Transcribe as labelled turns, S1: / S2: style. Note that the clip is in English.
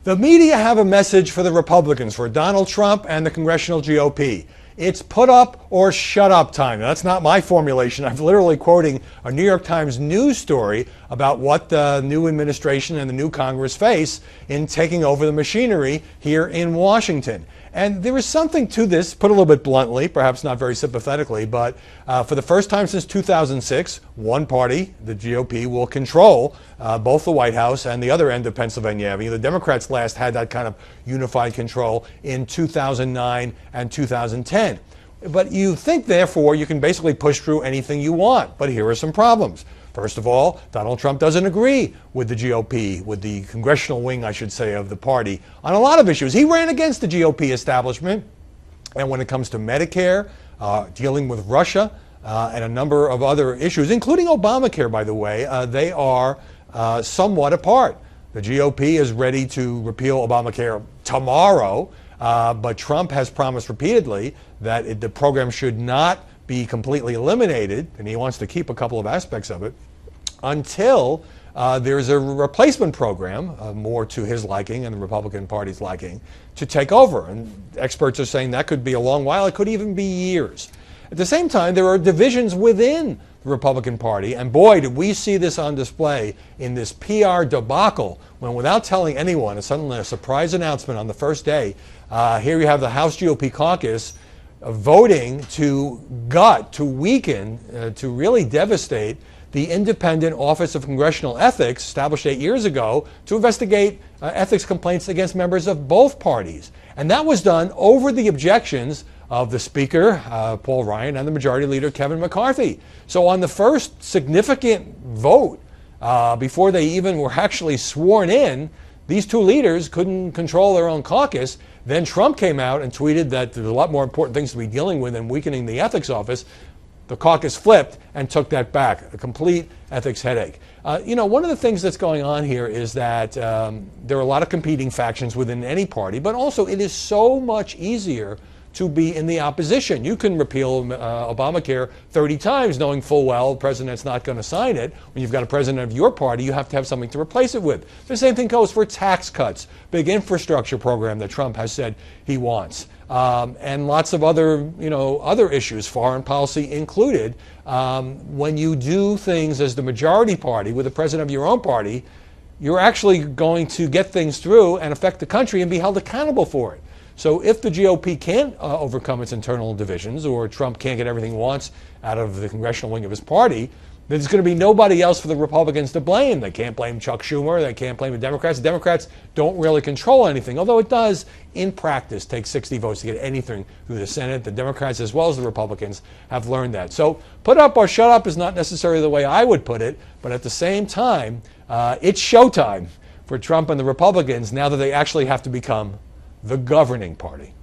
S1: The media have a message for the Republicans, for Donald Trump and the congressional GOP. It's put up or shut up time. Now, that's not my formulation. I'm literally quoting a New York Times news story about what the new administration and the new Congress face in taking over the machinery here in Washington. And there is something to this, put a little bit bluntly, perhaps not very sympathetically, but for the first time since 2006, one party, the GOP, will control both the White House and the other end of Pennsylvania Avenue. The Democrats last had that kind of unified control in 2009 and 2010. But you think, therefore, you can basically push through anything you want. But here are some problems. First of all, Donald Trump doesn't agree with the GOP, with the congressional wing, I should say, of the party on a lot of issues. He ran against the GOP establishment. And when it comes to Medicare, dealing with Russia, and a number of other issues, including Obamacare, by the way, they are somewhat apart. The GOP is ready to repeal Obamacare tomorrow, but Trump has promised repeatedly that the program should not be completely eliminated, and he wants to keep a couple of aspects of it, until there's a replacement program, more to his liking and the Republican Party's liking, to take over. And experts are saying that could be a long while. It could even be years. At the same time, there are divisions within the Republican Party, and boy, did we see this on display in this PR debacle when, without telling anyone, suddenly a surprise announcement on the first day, here you have the House GOP caucus voting to gut, to weaken, to really devastate the independent Office of Congressional Ethics, established 8 years ago, to investigate ethics complaints against members of both parties. And that was done over the objections of the Speaker, Paul Ryan, and the Majority Leader, Kevin McCarthy. So on the first significant vote, before they even were actually sworn in, these two leaders couldn't control their own caucus. Then Trump came out and tweeted that there's a lot more important things to be dealing with than weakening the ethics office. The caucus flipped and took that back, a complete ethics headache. One of the things that's going on here is that there are a lot of competing factions within any party, but also it is so much easier to be in the opposition. You can repeal Obamacare 30 times knowing full well the president's not going to sign it. When you've got a president of your party, you have to have something to replace it with. The same thing goes for tax cuts, big infrastructure program that Trump has said he wants, and lots of other, other issues, foreign policy included. When you do things as the majority party with the president of your own party, you're actually going to get things through and affect the country and be held accountable for it. So if the GOP can't overcome its internal divisions, or Trump can't get everything he wants out of the congressional wing of his party, then there's going to be nobody else for the Republicans to blame. They can't blame Chuck Schumer. They can't blame the Democrats. The Democrats don't really control anything, although it does, in practice, take 60 votes to get anything through the Senate. The Democrats, as well as the Republicans, have learned that. So put up or shut up is not necessarily the way I would put it, but at the same time, it's showtime for Trump and the Republicans now that they actually have to become the governing party.